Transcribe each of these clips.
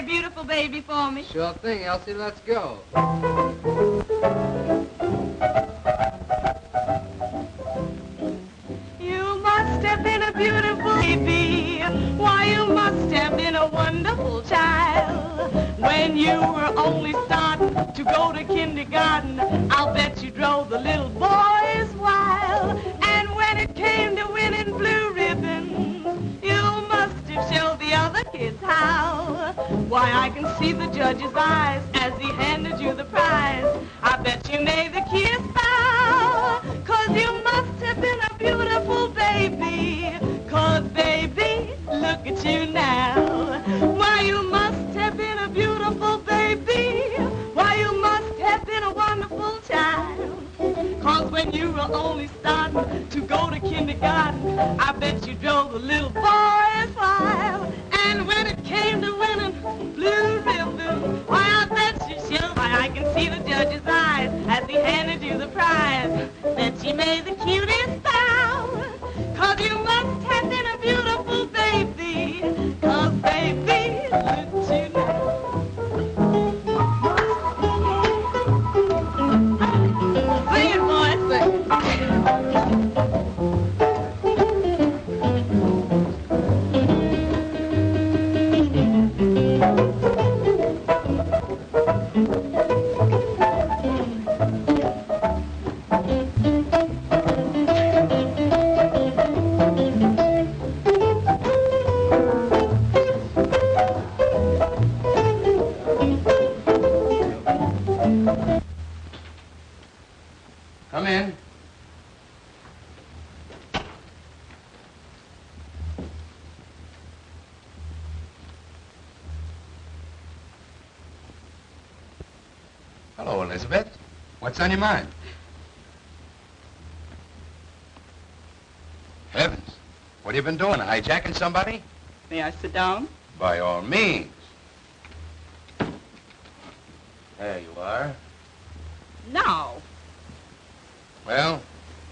play Beautiful Baby for me? Sure thing, Elsie. Let's go. You must have been a beautiful baby. Why, you must have been a wonderful child. When you were only starting to go to kindergarten, I'll bet you drove the little boys wild. And when it came to winning blue ribbons, you must have showed the other kids how. Why, I can see the judge's eyes as he handed you the prize. I bet you made the kiss bow, 'cause you must have been a beautiful baby. 'Cause baby, look at you now. Why, you must have been a beautiful baby. Why, you must have been a wonderful child. 'Cause when you were only starting to go to kindergarten, I bet you drove the little boys wild. And when it came to winning blue ribbon, why, I bet you showed. Why, I can see the judge's eyes as he handed you the prize. That you made the cutest bow, 'cause you must have been a beautiful baby. 'Cause baby, look at you now. Sing it, boy, sing. Come in. Hello, Elizabeth. What's on your mind? Heavens. What have you been doing? Hijacking somebody? May I sit down? By all means. There you are. No. Well,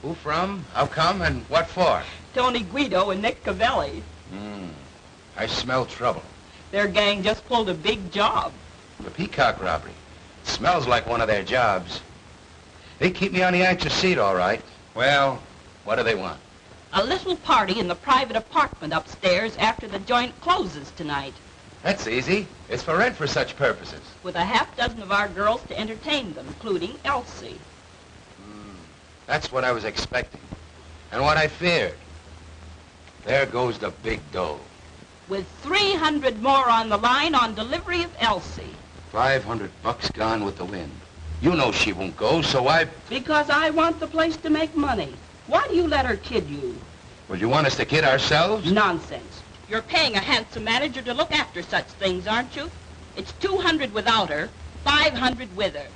who from, how come, and what for? Tony Guido and Nick Cavelli. I smell trouble. Their gang just pulled a big job. The Peacock robbery. Smells like one of their jobs. They keep me on the anxious seat, all right. Well, what do they want? A little party in the private apartment upstairs after the joint closes tonight, That's easy. It's for rent for such purposes. with a half dozen of our girls to entertain them, including Elsie. That's what I was expecting. And what I feared. There goes the big dough. With 300 more on the line on delivery of Elsie. $500 gone with the wind. You know she won't go, so Because I want the place to make money. Why do you let her kid you? Well, you want us to kid ourselves? Nonsense. You're paying a handsome manager to look after such things, aren't you? It's 200 without her, 500 with her.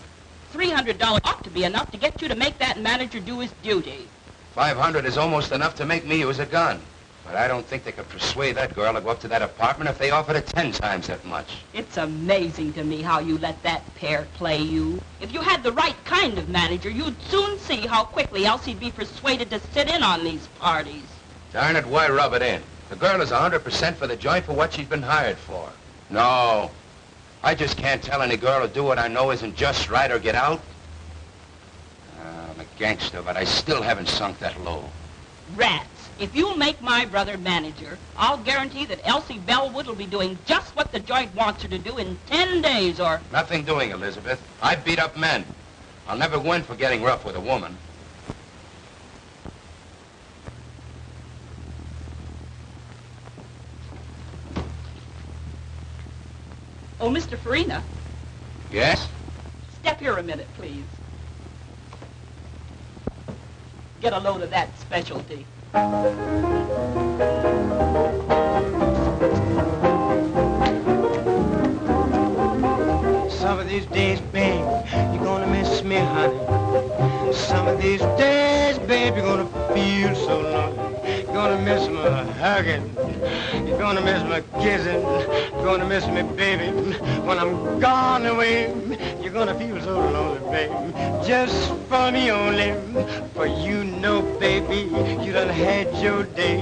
$300 ought to be enough to get you to make that manager do his duty. 500 is almost enough to make me use a gun. But I don't think they could persuade that girl to go up to that apartment if they offered her 10 times that much. It's amazing to me how you let that pair play you. If you had the right kind of manager, you'd soon see how quickly Elsie'd be persuaded to sit in on these parties. Darn it, why rub it in? The girl is 100% for the joint for what she's been hired for. No, I just can't tell any girl to do what I know isn't just right or get out. I'm a gangster, but I still haven't sunk that low. Rats. If you'll make my brother manager, I'll guarantee that Elsie Bellwood will be doing just what the joint wants her to do in 10 days or... Nothing doing, Elizabeth. I beat up men. I'll never win for getting rough with a woman. Oh, Mr. Farina. Yes? Step here a minute, please. Get a load of that specialty. Some of these days, babe, you're gonna miss me, honey. Some of these days, babe, you're gonna feel so lonely. You're gonna miss my hugging. You're gonna miss my kissing. You're gonna miss me, baby, when I'm gone away. You're You're gonna feel so lonely, baby, just for me only. For you know, baby, you done had your day.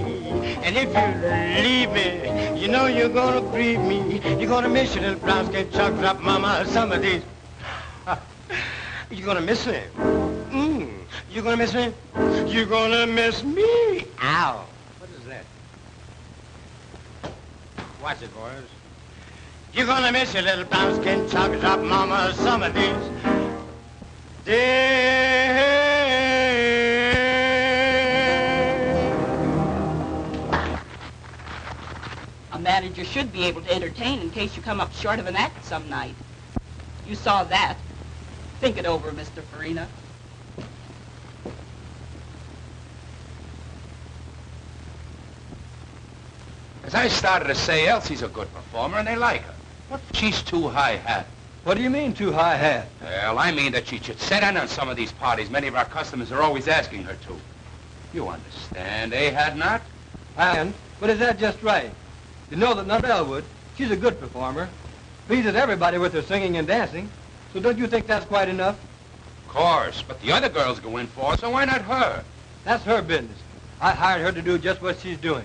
And if you leave me, you know you're gonna grieve me. You're gonna miss your little brown skin chocolate drop mama some of these. You're gonna miss me. You're gonna miss me? You're gonna miss me. Ow. What is that? Watch it, boys. You're gonna miss your little brown skin chocolate drop mama some of these days. A manager should be able to entertain in case you come up short of an act some night. You saw that. Think it over, Mr. Farina. As I started to say, Elsie's a good performer, and they like her. But she's too high-hat. What do you mean, too high-hat? Well, I mean that she should sit in on some of these parties many of our customers are always asking her to. You understand, eh, Hadnot? But is that just right? You know that not Elwood, she's a good performer. Pleases everybody with her singing and dancing. So don't you think that's quite enough? Of course, but the other girls go in for it, so why not her? That's her business. I hired her to do just what she's doing.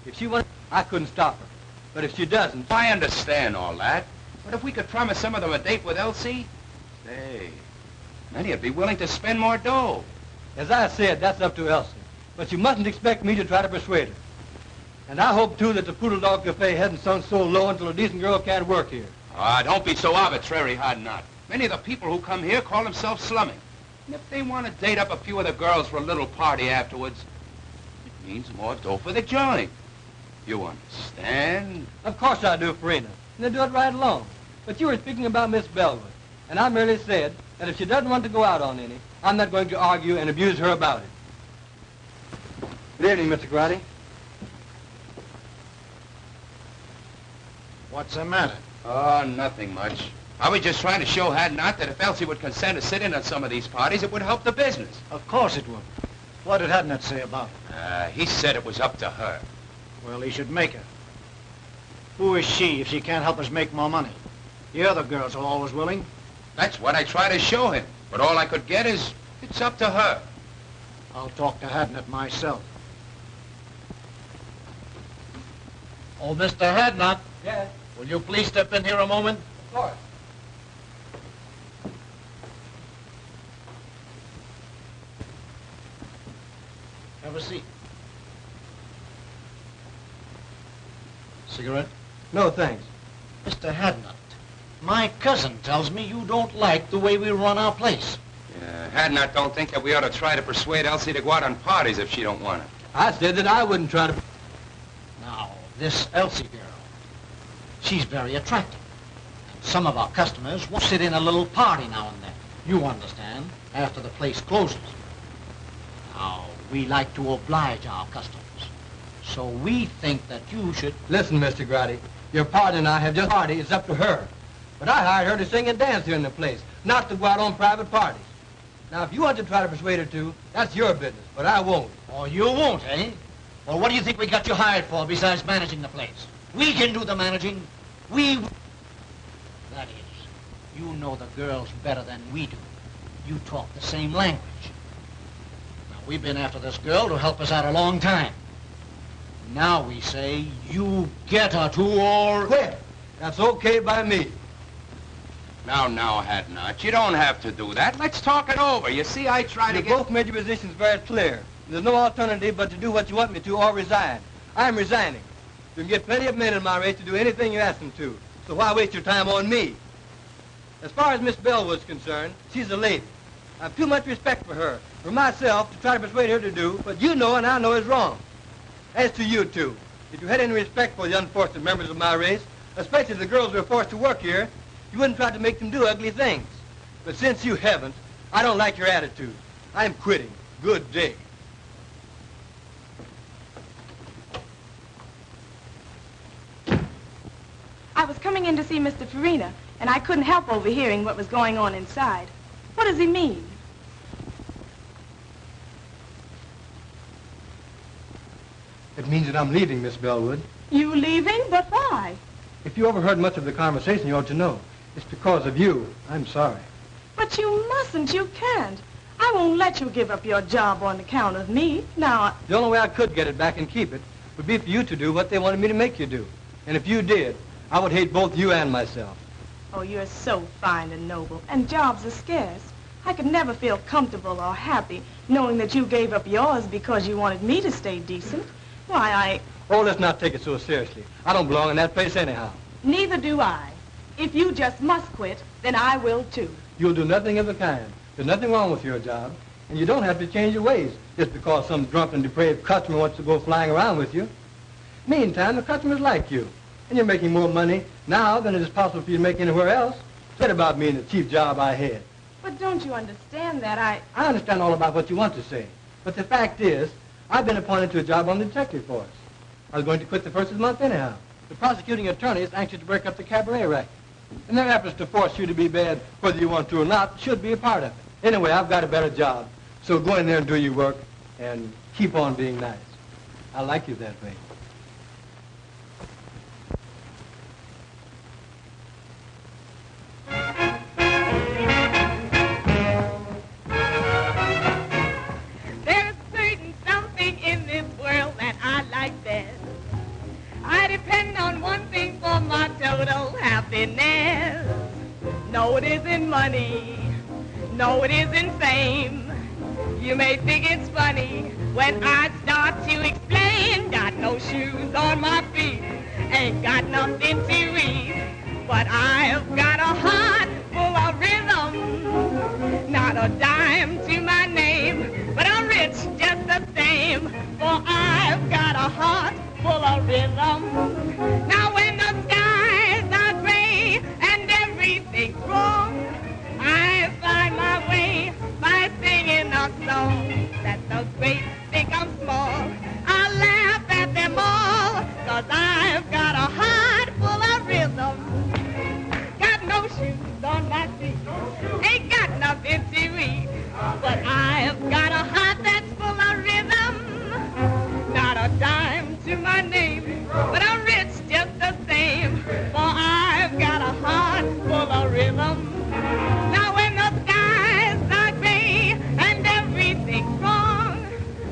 If she wanted, I couldn't stop her. But if she doesn't... I understand all that. But if we could promise some of them a date with Elsie, say, many would be willing to spend more dough. As I said, that's up to Elsie. But you mustn't expect me to try to persuade her. And I hope, too, that the Poodle Dog Cafe hasn't sunk so low until a decent girl can't work here. Ah, don't be so arbitrary, Hadnot. Many of the people who come here call themselves slumming. And if they want to date up a few of the girls for a little party afterwards, it means more dough for the joint. You understand? Of course I do, Farina. And they do it right along. But you were speaking about Miss Bellwood. And I merely said that if she doesn't want to go out on any, I'm not going to argue and abuse her about it. Good evening, Mr. Grotty. What's the matter? Oh, nothing much. I was just trying to show Hadnot that if Elsie would consent to sit in on some of these parties, it would help the business. Of course it would. What did Hadnot say about it? He said it was up to her. Well, he should make her. Who is she if she can't help us make more money? The other girls are always willing. That's what I try to show him. But all I could get is, it's up to her. I'll talk to Hadnot myself. Oh, Mr. Hadnot. Yes? Will you please step in here a moment? Of course. Have a seat. Cigarette? No, thanks. Mr. Hadnot, my cousin tells me you don't like the way we run our place. Hadnot don't think that we ought to try to persuade Elsie to go out on parties if she don't want it. I said that I wouldn't try to... Now, this Elsie girl, she's very attractive. Some of our customers will sit in a little party now and then. You understand, after the place closes. Now, we like to oblige our customers. So we think that you should... Listen, Mr. Grotty, your partner and I have just party. It's up to her. But I hired her to sing and dance here in the place, not to go out on private parties. Now, if you want to try to persuade her to, that's your business, but I won't. Oh, you won't, eh? Well, what do you think we got you hired for besides managing the place? We can do the managing. That is, you know the girls better than we do. You talk the same language. Now, we've been after this girl to help us out a long time. Now we say, you get her to or... Quit. That's okay by me. Now, Hadnot, you don't have to do that. Let's talk it over. You see, I try to You get... both made your positions very clear. There's no alternative but to do what you want me to or resign. I'm resigning. You can get plenty of men in my race to do anything you ask them to. So why waste your time on me? As far as Miss Bellwood's concerned, she's a lady. I have too much respect for her, for myself, to try to persuade her to do what you know and I know is wrong. As to you two, if you had any respect for the unfortunate members of my race, especially the girls who are forced to work here, you wouldn't try to make them do ugly things. But since you haven't, I don't like your attitude. I'm quitting. Good day. I was coming in to see Mr. Farina, and I couldn't help overhearing what was going on inside. What does he mean? It means that I'm leaving, Miss Bellwood. You leaving? But why? If you overheard much of the conversation, you ought to know. It's because of you. I'm sorry. But you mustn't. You can't. I won't let you give up your job on account of me. Now, The only way I could get it back and keep it would be for you to do what they wanted me to make you do. And if you did, I would hate both you and myself. oh, you're so fine and noble, and jobs are scarce. I could never feel comfortable or happy knowing that you gave up yours because you wanted me to stay decent. Why, Oh, let's not take it so seriously. I don't belong in that place anyhow. neither do I. If you just must quit, then I will too. You'll do nothing of the kind. There's nothing wrong with your job, and you don't have to change your ways just because some drunken, depraved customer wants to go flying around with you. Meantime, the customers like you, and you're making more money now than it is possible for you to make anywhere else. Forget about me and the cheap job I had. But don't you understand that I understand all about what you want to say, but the fact is, I've been appointed to a job on the detective force. I was going to quit the first of the month anyhow. The prosecuting attorney is anxious to break up the cabaret racket, and their efforts to force you to be bad, whether you want to or not, should be a part of it. Anyway, I've got a better job, so go in there and do your work, and keep on being nice. I like you that way. There's certain something in this world that I like best. I depend on one thing for my total happiness. No, it isn't money. No, it isn't fame. You may think it's funny when I start to explain. Got no shoes on my feet, ain't got nothing to eat, but I've got a heart full of rhythm. Not a dime to my name, but I'm rich just the same, for I've got a heart full of rhythm. Now when the skies are gray and everything's wrong, I find my way by singing a song. That the great think I'm small, I laugh at them all, 'cause I've got a heart full of rhythm. Got no shoes on my feet, ain't got nothing to eat, but I've got a heart that's full of rhythm. Not a dime to my name, but I'm rich just the same, for I've got a heart full of rhythm. Now when the skies are gray and everything's wrong,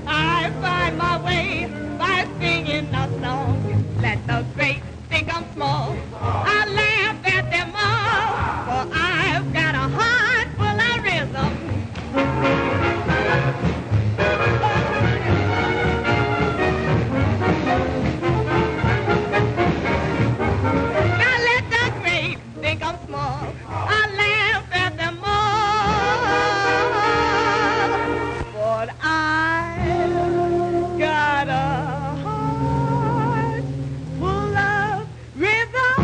I find my way by singing a song. Let the great think I'm small, I laugh at them all, for I've got a heart full of rhythm. Now let the great think I'm small, I laugh at them all, but I've got a heart full of rhythm.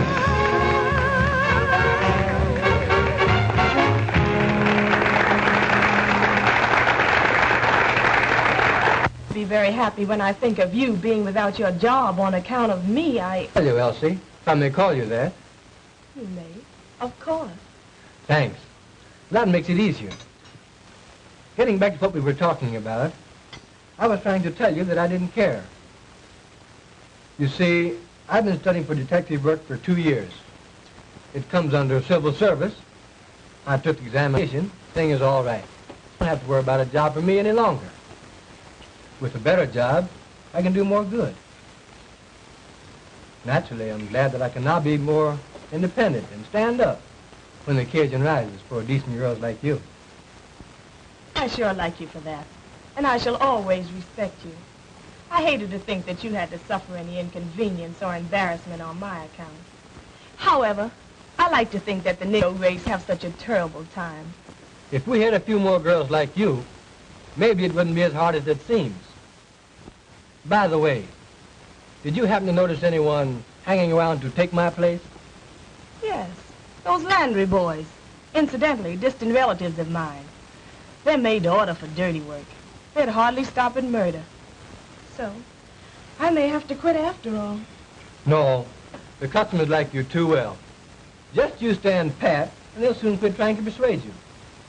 Be very happy when I think of you being without your job on account of me. Tell you, Elsie, if I may call you that. You may, of course. Thanks. That makes it easier. Getting back to what we were talking about, I was trying to tell you that I didn't care. You see, I've been studying for detective work for 2 years. It comes under civil service. I took the examination. Thing is all right. I don't have to worry about a job for me any longer. With a better job, I can do more good. Naturally, I'm glad that I can now be more independent and stand up when the occasion rises for decent girls like you. I sure like you for that, and I shall always respect you. I hated to think that you had to suffer any inconvenience or embarrassment on my account. However, I like to think that the Negro race have such a terrible time. If we had a few more girls like you, maybe it wouldn't be as hard as it seems. By the way, did you happen to notice anyone hanging around to take my place? Yes, those Landry boys. Incidentally, distant relatives of mine. They're made to order for dirty work. They'd hardly stop at murder. So, I may have to quit after all. No, the customers like you too well. Just you stand pat, and they'll soon quit trying to persuade you.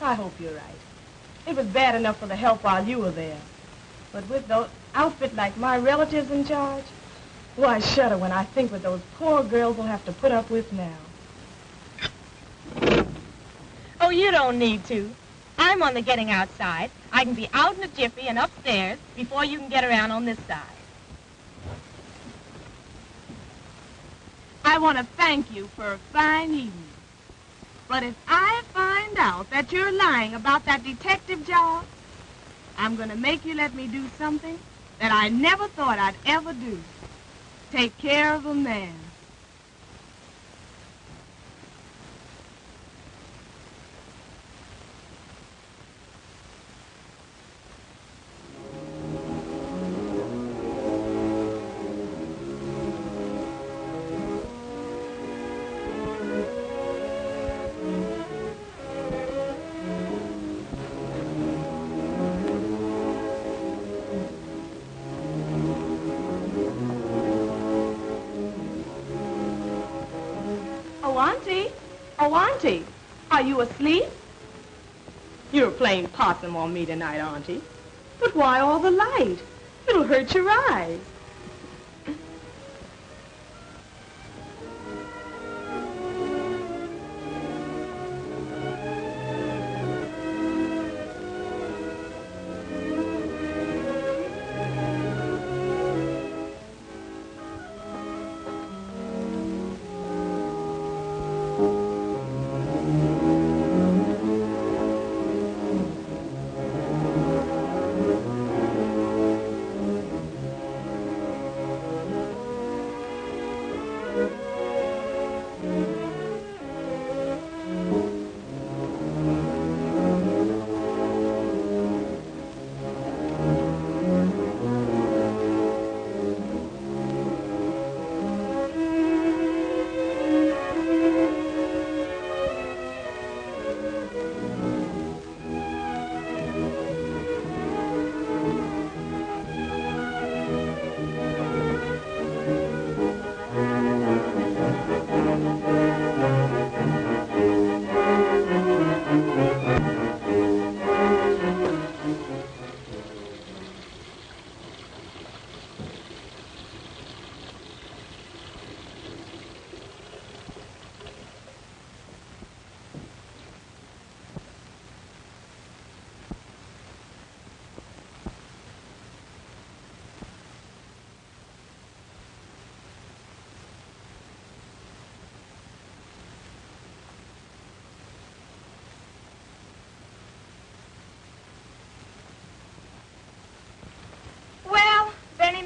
I hope you're right. It was bad enough for the help while you were there. But with those outfit like my relatives in charge, well, I shudder when I think what those poor girls will have to put up with now. you don't need to. I'm on the getting outside. I can be out in a jiffy and upstairs before you can get around on this side. I want to thank you for a fine evening. But if I find out that you're lying about that detective job, I'm going to make you let me do something that I never thought I'd ever do. Take care of a man. Oh, Auntie, are you asleep? You're playing possum on me tonight, Auntie. But why all the light? It'll hurt your eyes.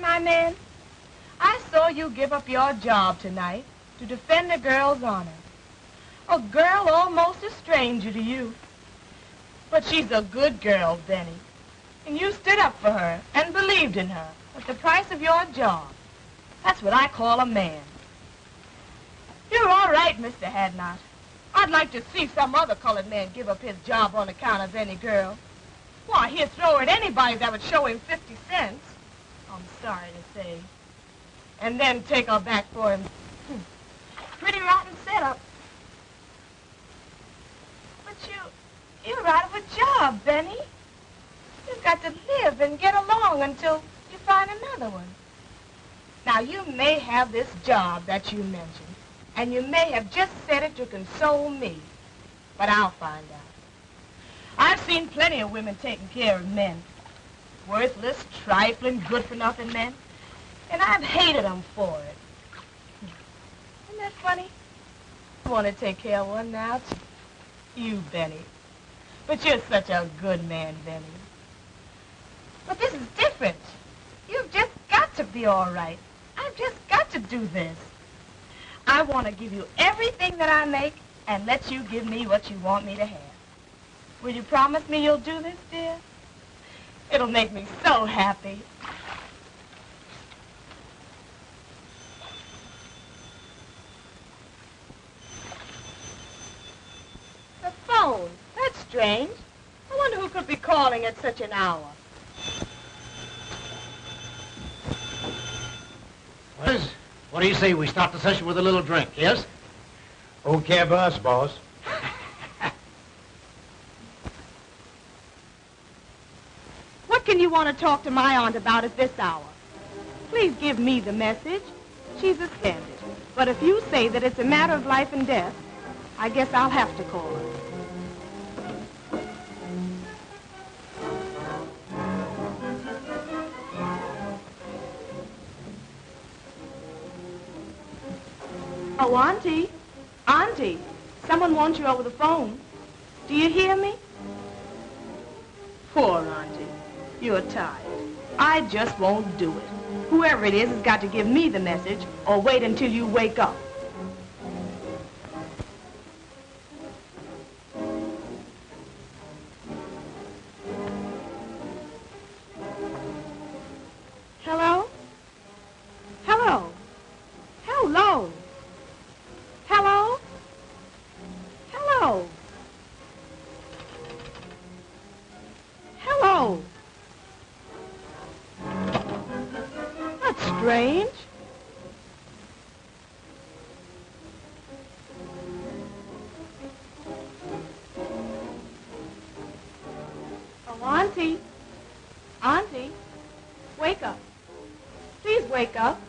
My man, I saw you give up your job tonight to defend a girl's honor. A girl almost a stranger to you. But she's a good girl, Benny. And you stood up for her and believed in her at the price of your job. That's what I call a man. You're all right, Mr. Hadnot. I'd like to see some other colored man give up his job on account of any girl. Why, he'd throw at anybody that would show him 50 cents. I'm sorry to say. And then take her back for him. Pretty rotten setup. But you're out of a job, Benny. You've got to live and get along until you find another one. Now, you may have this job that you mentioned, and you may have just said it to console me, but I'll find out. I've seen plenty of women taking care of men. Worthless, trifling, good-for-nothing men. And I've hated them for it. Isn't that funny? I want to take care of one now, too. You, Benny. But you're such a good man, Benny. But this is different. You've just got to be all right. I've just got to do this. I want to give you everything that I make and let you give me what you want me to have. Will you promise me you'll do this, dear? It'll make me so happy. The phone. That's strange. I wonder who could be calling at such an hour. What do you say we start the session with a little drink, yes? Okay, boss. What can you want to talk to my aunt about at this hour? Please give me the message. She's offended. But if you say that it's a matter of life and death, I guess I'll have to call her. Oh, Auntie. Auntie, someone wants you over the phone. Do you hear me? Poor Auntie. You're tired. I just won't do it. Whoever it is has got to give me the message or wait until you wake up. Hello? Hello? Hello? Hello? Hello? Hello? That's strange. Oh, Auntie. Auntie, wake up. Please wake up.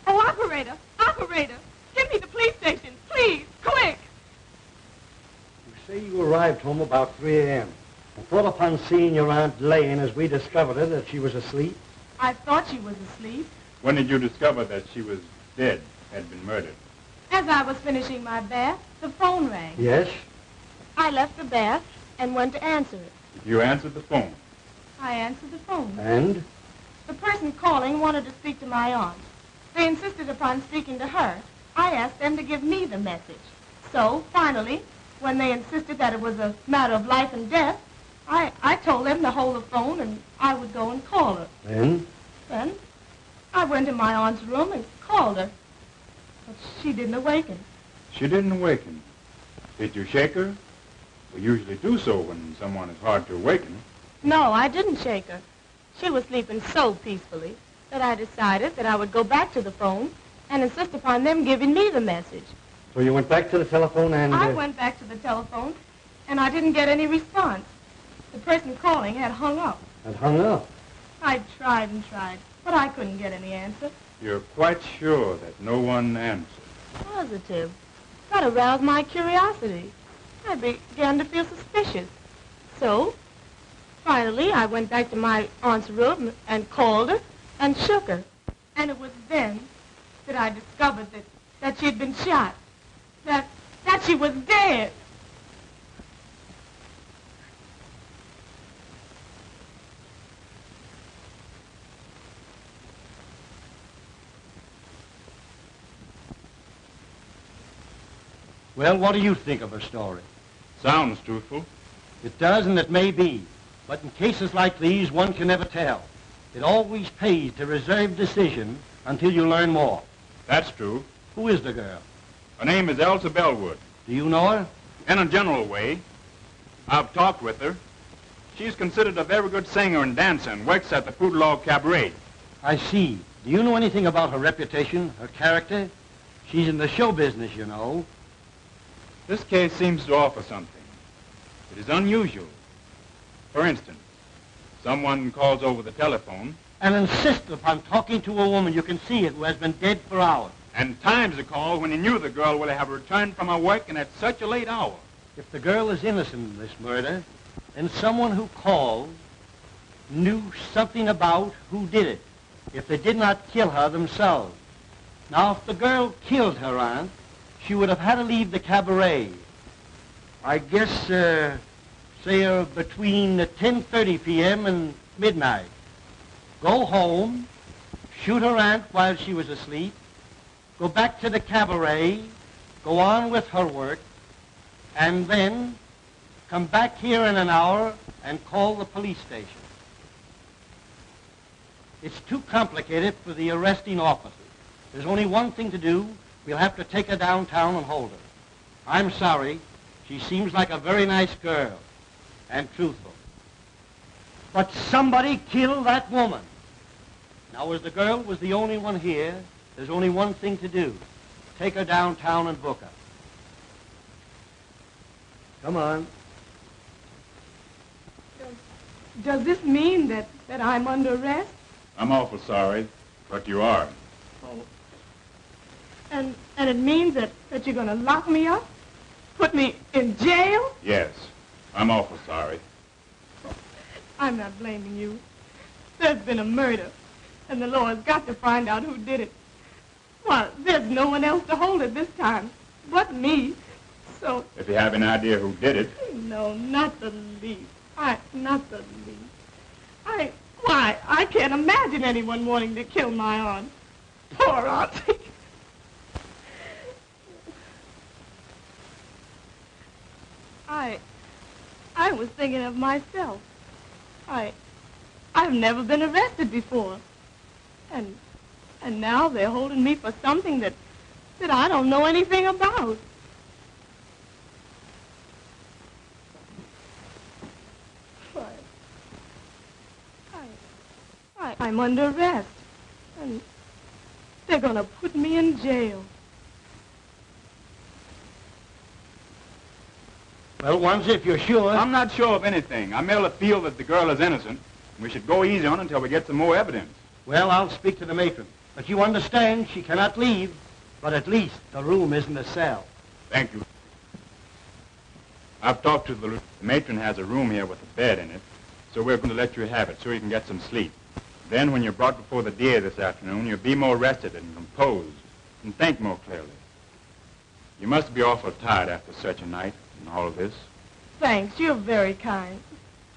Operator! Operator! Get me the police station, please! Quick! You say you arrived home about 3 a.m. and thought upon seeing your Aunt laying as we discovered her that she was asleep? I thought she was asleep. When did you discover that she was dead, had been murdered? As I was finishing my bath, the phone rang. Yes? I left the bath and went to answer it. You answered the phone. I answered the phone. And? The person calling wanted to speak to my aunt. They insisted upon speaking to her. I asked them to give me the message. So, finally, when they insisted that it was a matter of life and death, I told them to hold the phone and I would go and call her. Then? Then I went to my aunt's room and called her. But she didn't awaken. She didn't awaken. Did you shake her? We usually do so when someone is hard to awaken. No, I didn't shake her. She was sleeping so peacefully that I decided that I would go back to the phone and insist upon them giving me the message. So you went back to the telephone and... I went back to the telephone, and I didn't get any response. The person calling had hung up. Had hung up? I tried and tried, but I couldn't get any answer. You're quite sure that no one answered? Positive. That aroused my curiosity. I began to feel suspicious. So, finally, I went back to my aunt's room and called her and shook her. And it was then that I discovered that she had been shot. That she was dead. Well, what do you think of her story? Sounds truthful. It does, and it may be. But in cases like these, one can never tell. It always pays to reserve decision until you learn more. That's true. Who is the girl? Her name is Elsa Bellwood. Do you know her? In a general way. I've talked with her. She's considered a very good singer and dancer and works at the Poodle Cabaret. I see. Do you know anything about her reputation, her character? She's in the show business, you know. This case seems to offer something. It is unusual. For instance, someone calls over the telephone and insists upon talking to a woman you can see it who has been dead for hours. And times the call when he knew the girl would have returned from her work and at such a late hour. If the girl is innocent in this murder, then someone who called knew something about who did it, if they did not kill her themselves. Now, if the girl killed her aunt, she would have had to leave the cabaret. I guess, say, between 10:30 p.m. and midnight. Go home, shoot her aunt while she was asleep, go back to the cabaret, go on with her work, and then come back here in an hour and call the police station. It's too complicated for the arresting officers. There's only one thing to do. We'll have to take her downtown and hold her. I'm sorry. She seems like a very nice girl and truthful. But somebody killed that woman. Now, as the girl was the only one here, there's only one thing to do. Take her downtown and book her. Come on. Does this mean that I'm under arrest? I'm awful sorry, but you are. Oh. And it means that you're going to lock me up? Put me in jail? Yes, I'm awful sorry. I'm not blaming you. There's been a murder, and the law has got to find out who did it. Well, there's no one else to hold it this time but me. So... If you have an idea who did it... No, not the least. Not the least. Why, I can't imagine anyone wanting to kill my aunt. Poor auntie. I was thinking of myself. I've never been arrested before. And now they're holding me for something that I don't know anything about. I'm under arrest, and they're going to put me in jail. Well, Wanzer, if you're sure... I'm not sure of anything. I merely feel that the girl is innocent. We should go easy on her until we get some more evidence. Well, I'll speak to the matron. But you understand, she cannot leave. But at least the room isn't a cell. Thank you. I've talked to the matron has a room here with a bed in it, so we're going to let you have it so you can get some sleep. Then when you're brought before the DA this afternoon, you'll be more rested and composed and think more clearly. You must be awful tired after such a night and all of this. Thanks, you're very kind.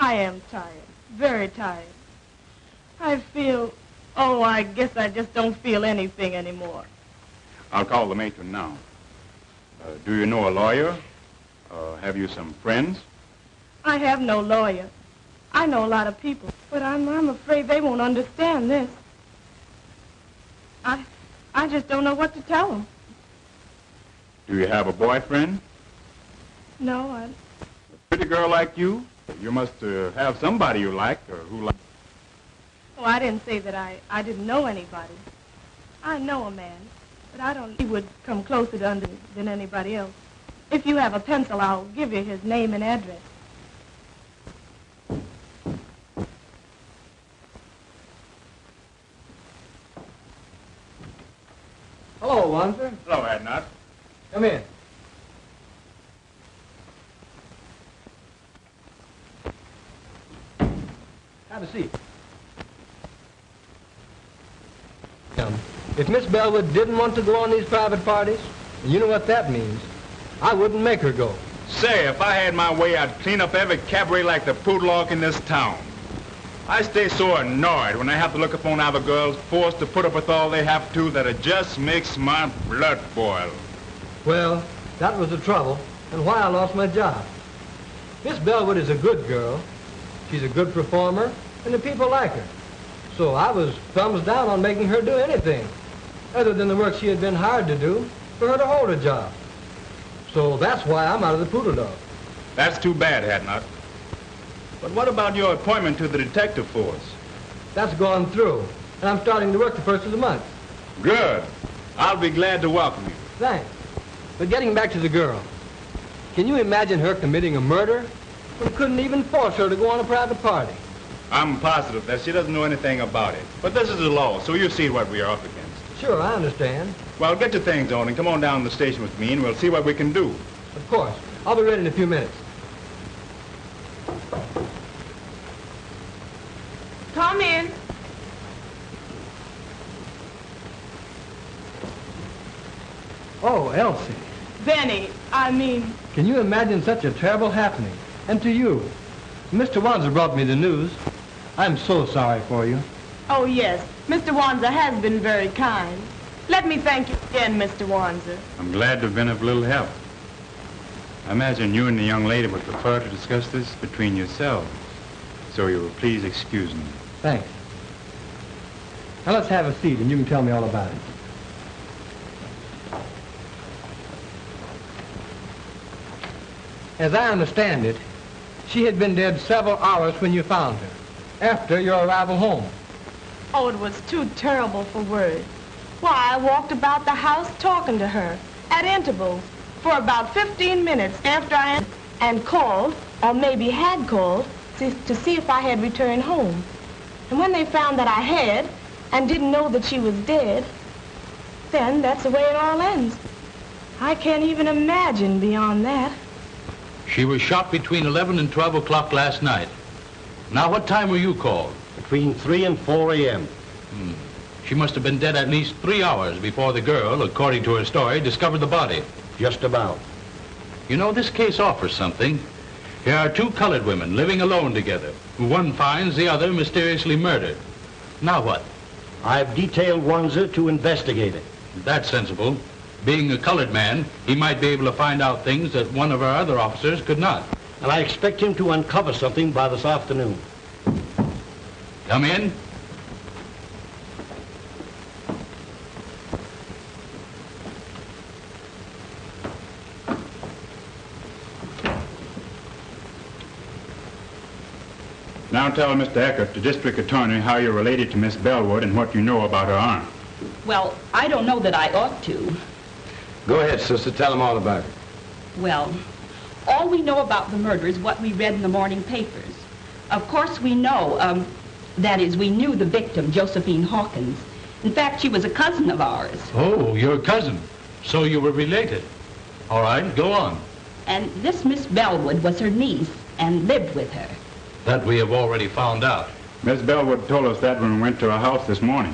I am tired, very tired. I feel, I guess I just don't feel anything anymore. I'll call the matron now. Do you know a lawyer? Have you some friends? I have no lawyer. I know a lot of people, but I'm afraid they won't understand this. I just don't know what to tell them. Do you have a boyfriend? No, A pretty girl like you must have somebody you like or who likes. Oh, I didn't say that I didn't know anybody. I know a man, but I don't... He would come closer to under than anybody else. If you have a pencil, I'll give you his name and address. Hello, Wanzer. Hello, Edna. Come in. Have a seat. If Miss Bellwood didn't want to go on these private parties, and you know what that means, I wouldn't make her go. Say, if I had my way, I'd clean up every cabaret like the Poodlock in this town. I stay so annoyed when I have to look upon other girls forced to put up with all they have to that it just makes my blood boil. Well, that was the trouble, and why I lost my job. Miss Bellwood is a good girl. She's a good performer, and the people like her. So I was thumbs down on making her do anything, other than the work she had been hired to do, for her to hold a job. So that's why I'm out of the Poodle Dog. That's too bad, Hadnot. But what about your appointment to the detective force? That's gone through, and I'm starting to work the first of the month. Good. I'll be glad to welcome you. Thanks. But getting back to the girl, can you imagine her committing a murder? We couldn't even force her to go on a private party. I'm positive that she doesn't know anything about it. But this is the law, so you see what we are up against. Sure, I understand. Well, get your things on and come on down to the station with me, and we'll see what we can do. Of course. I'll be ready in a few minutes. Come in. Oh, Elsie. Benny, Can you imagine such a terrible happening? And to you. Mr. Wanzer brought me the news. I'm so sorry for you. Oh, yes. Mr. Wanzer has been very kind. Let me thank you again, Mr. Wanzer. I'm glad to have been of little help. I imagine you and the young lady would prefer to discuss this between yourselves. So you will please excuse me. Thanks. Now let's have a seat and you can tell me all about it. As I understand it, she had been dead several hours when you found her, after your arrival home. Oh, it was too terrible for words. Why, I walked about the house talking to her at intervals for about 15 minutes after and called, or maybe had called, to see if I had returned home. And when they found that I had and didn't know that she was dead, then that's the way it all ends. I can't even imagine beyond that. She was shot between 11 and 12 o'clock last night. Now, what time were you called? Between 3 and 4 a.m. She must have been dead at least 3 hours before the girl, according to her story, discovered the body. Just about. You know, this case offers something. Here are two colored women living alone together, who one finds the other mysteriously murdered. Now what? I've detailed Wanzer to investigate it. That's sensible. Being a colored man, he might be able to find out things that one of our other officers could not. And I expect him to uncover something by this afternoon. Come in. Now tell Mr. Eckert, the district attorney, how you're related to Miss Bellwood and what you know about her aunt. Well, I don't know that I ought to. Go ahead, sister. Tell them all about it. Well, all we know about the murder is what we read in the morning papers. Of course, we know, that is, we knew the victim, Josephine Hawkins. In fact, she was a cousin of ours. Oh, your cousin. So you were related. All right, go on. And this Miss Bellwood was her niece and lived with her. That we have already found out. Miss Bellwood told us that when we went to her house this morning.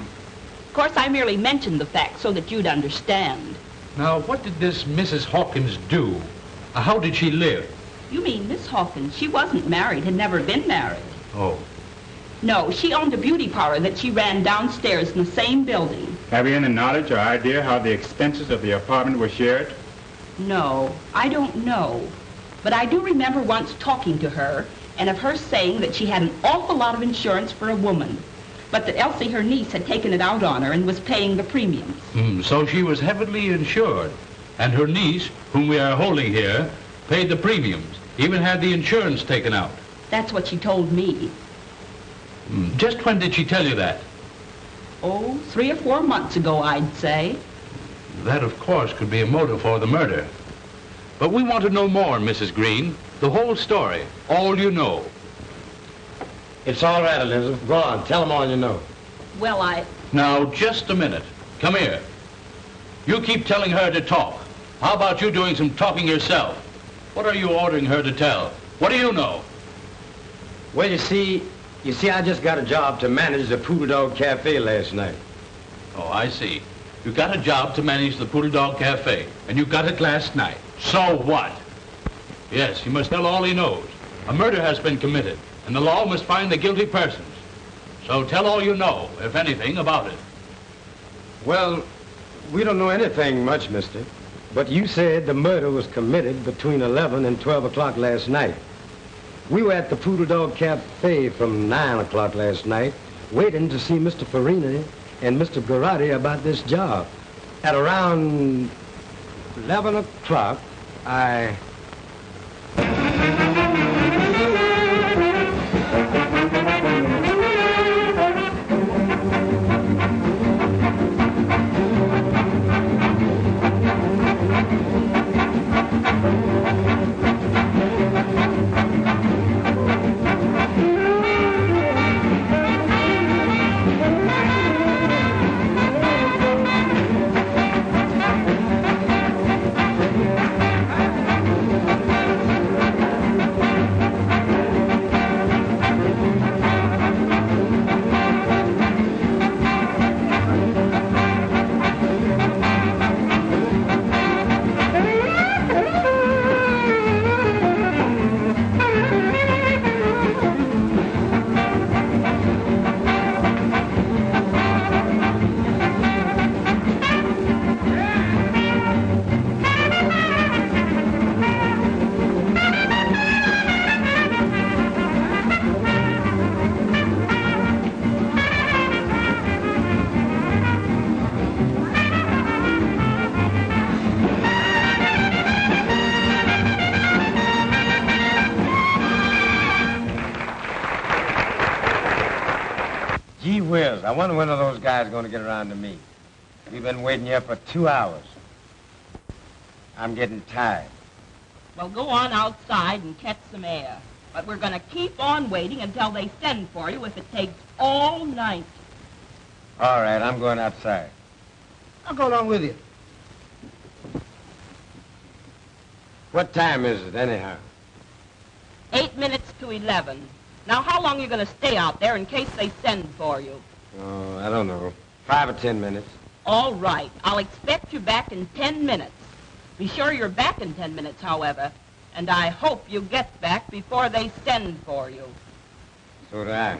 Of course, I merely mentioned the fact so that you'd understand. Now, what did this Mrs. Hawkins do? How did she live? You mean Miss Hawkins? She wasn't married, had never been married. Oh. No, she owned a beauty parlor that she ran downstairs in the same building. Have you any knowledge or idea how the expenses of the apartment were shared? No, I don't know. But I do remember once talking to her and of her saying that she had an awful lot of insurance for a woman, but that Elsie, her niece, had taken it out on her and was paying the premiums. So she was heavily insured, and her niece, whom we are holding here, paid the premiums, even had the insurance taken out. That's what she told me. Just when did she tell you that? Oh, 3 or 4 months ago, I'd say. That, of course, could be a motive for the murder. But we want to know more, Mrs. Green. The whole story. All you know. It's all right, Elizabeth. Go on. Tell them all you know. Well, Now, just a minute. Come here. You keep telling her to talk. How about you doing some talking yourself? What are you ordering her to tell? What do you know? Well, you see, I just got a job to manage the Poodle Dog Cafe last night. Oh, I see. You got a job to manage the Poodle Dog Cafe, and you got it last night. So what? Yes, he must tell all he knows. A murder has been committed, and the law must find the guilty persons. So tell all you know, if anything, about it. Well, we don't know anything much, mister. But you said the murder was committed between 11 and 12 o'clock last night. We were at the Poodle Dog Cafe from 9 o'clock last night, waiting to see Mr. Farini and Mr. Garotti about this job. At around 11 o'clock, I... Gee whiz, I wonder when are those guys going to get around to me. We've been waiting here for 2 hours. I'm getting tired. Well, go on outside and catch some air. But we're going to keep on waiting until they send for you if it takes all night. All right, I'm going outside. I'll go along with you. What time is it, anyhow? 8 minutes to 11. Now, how long are you going to stay out there in case they send for you? Oh, I don't know. 5 or 10 minutes. All right. I'll expect you back in 10 minutes. Be sure you're back in 10 minutes, however. And I hope you get back before they send for you. So do I.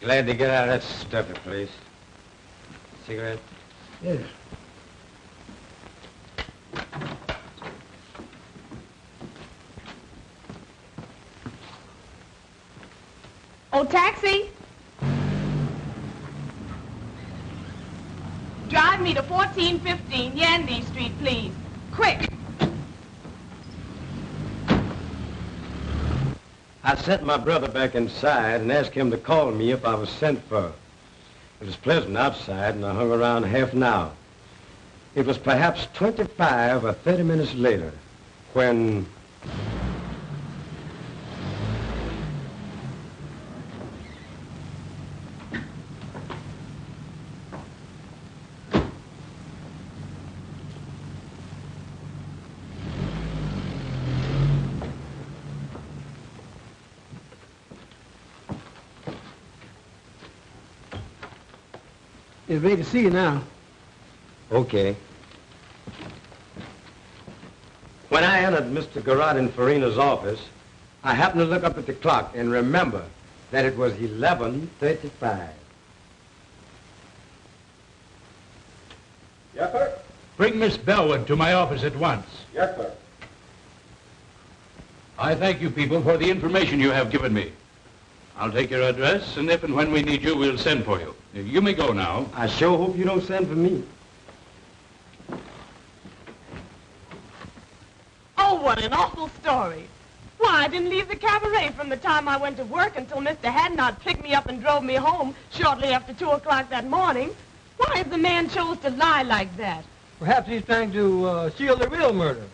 Glad to get out of that stuffy place. Cigarette? Yes. Oh, taxi! Drive me to 1415 Yandy Street, please. Quick! I sent my brother back inside and asked him to call me if I was sent for. It was pleasant outside, and I hung around half an hour. It was perhaps 25 or 30 minutes later when... It's ready to see you now. Okay. When I entered Mr. Garrod and Farina's office, I happened to look up at the clock and remember that it was 11:35. Yes, sir. Bring Miss Bellwood to my office at once. Yes, sir. I thank you people for the information you have given me. I'll take your address, and if and when we need you, we'll send for you. You may go now. I sure hope you don't send for me. Oh, what an awful story. Why, I didn't leave the cabaret from the time I went to work until Mr. Hadnot picked me up and drove me home shortly after 2 o'clock that morning. Why has the man chose to lie like that? Perhaps he's trying to shield the real murder.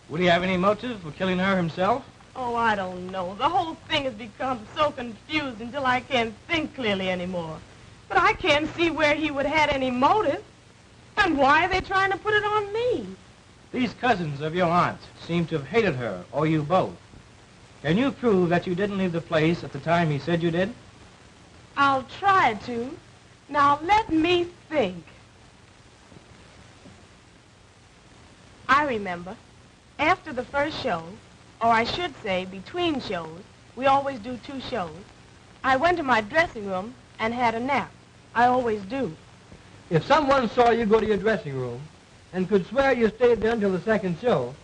Would he have any motive for killing her himself? Oh, I don't know. The whole thing has become so confused until I can't think clearly anymore. But I can't see where he would have had any motive. And why are they trying to put it on me? These cousins of your aunt seem to have hated her, or you both. Can you prove that you didn't leave the place at the time he said you did? I'll try to. Now, let me think. I remember. After the first show, or I should say between shows, we always do 2 shows, I went to my dressing room and had a nap. I always do. If someone saw you go to your dressing room and could swear you stayed there until the second show,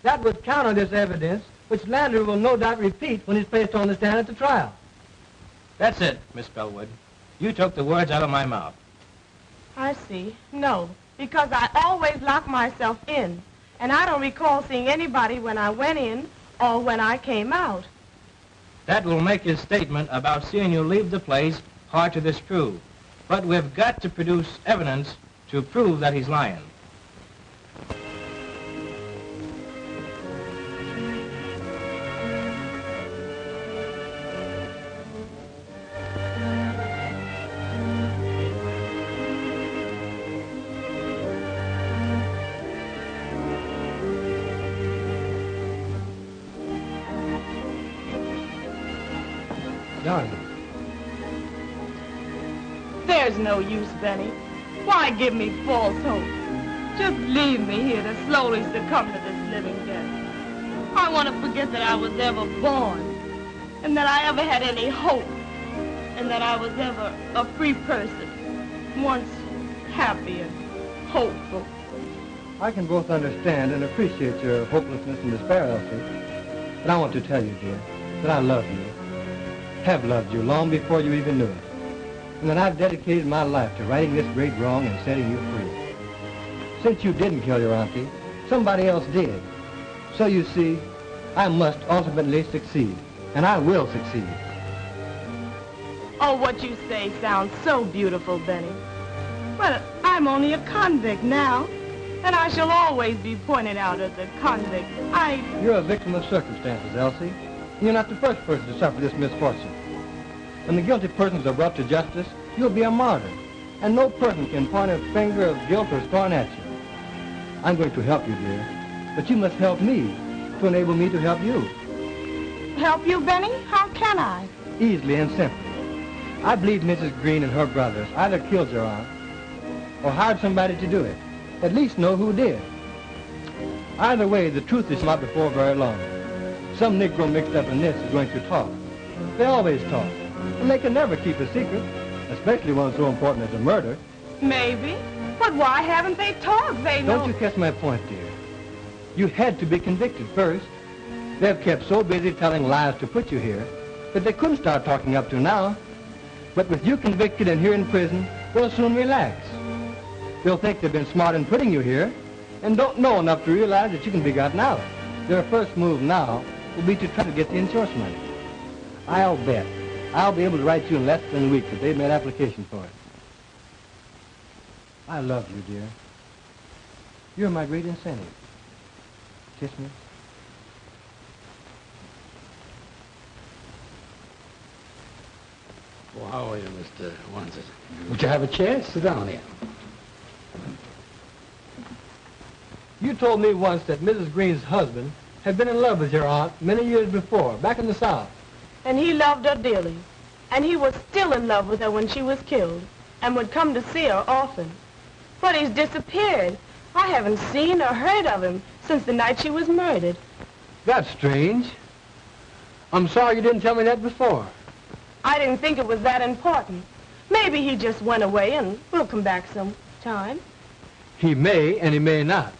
that would counter this evidence, which Landry will no doubt repeat when he's placed on the stand at the trial. That's it, Miss Bellwood. You took the words out of my mouth. I see. No, because I always lock myself in, and I don't recall seeing anybody when I went in or when I came out. That will make his statement about seeing you leave the place hard to disprove. But we've got to produce evidence to prove that he's lying. Darling. There's no use, Benny. Why give me false hope? Just leave me here to slowly succumb to this living death. I want to forget that I was ever born, and that I ever had any hope, and that I was ever a free person, once happy and hopeful. I can both understand and appreciate your hopelessness and despair, Elsie. But I want to tell you, dear, that I love you, have loved you long before you even knew it, and that I've dedicated my life to righting this great wrong and setting you free. Since you didn't kill your auntie, somebody else did. So you see, I must ultimately succeed, and I will succeed. Oh, what you say sounds so beautiful, Benny. But I'm only a convict now, and I shall always be pointed out as a convict. You're a victim of circumstances, Elsie. You're not the first person to suffer this misfortune. When the guilty persons are brought to justice, you'll be a martyr, and no person can point a finger of guilt or scorn at you. I'm going to help you, dear, but you must help me to enable me to help you. Help you, Benny? How can I? Easily and simply. I believe Mrs. Green and her brothers either killed your aunt or hired somebody to do it. At least know who did. Either way, the truth is not before very long. Some Negro mixed up in this is going to talk. They always talk, and they can never keep a secret, especially one so important as a murder. Maybe. But why haven't they talked? They know... Don't you catch my point, dear? You had to be convicted first. They've kept so busy telling lies to put you here that they couldn't start talking up to now. But with you convicted and here in prison, they'll soon relax. They'll think they've been smart in putting you here and don't know enough to realize that you can be gotten out. Their first move now will be to try to get the insurance money. I'll bet I'll be able to write you in less than a week that they've made application for it. I love you, dear. You're my great incentive. Kiss me. Well, how are you, Mr. Wanson? Would you have a chair? Sit down here. You told me once that Mrs. Green's husband had been in love with your aunt many years before, back in the South. And he loved her dearly. And he was still in love with her when she was killed, and would come to see her often. But he's disappeared. I haven't seen or heard of him since the night she was murdered. That's strange. I'm sorry you didn't tell me that before. I didn't think it was that important. Maybe he just went away and we'll come back sometime. He may and he may not.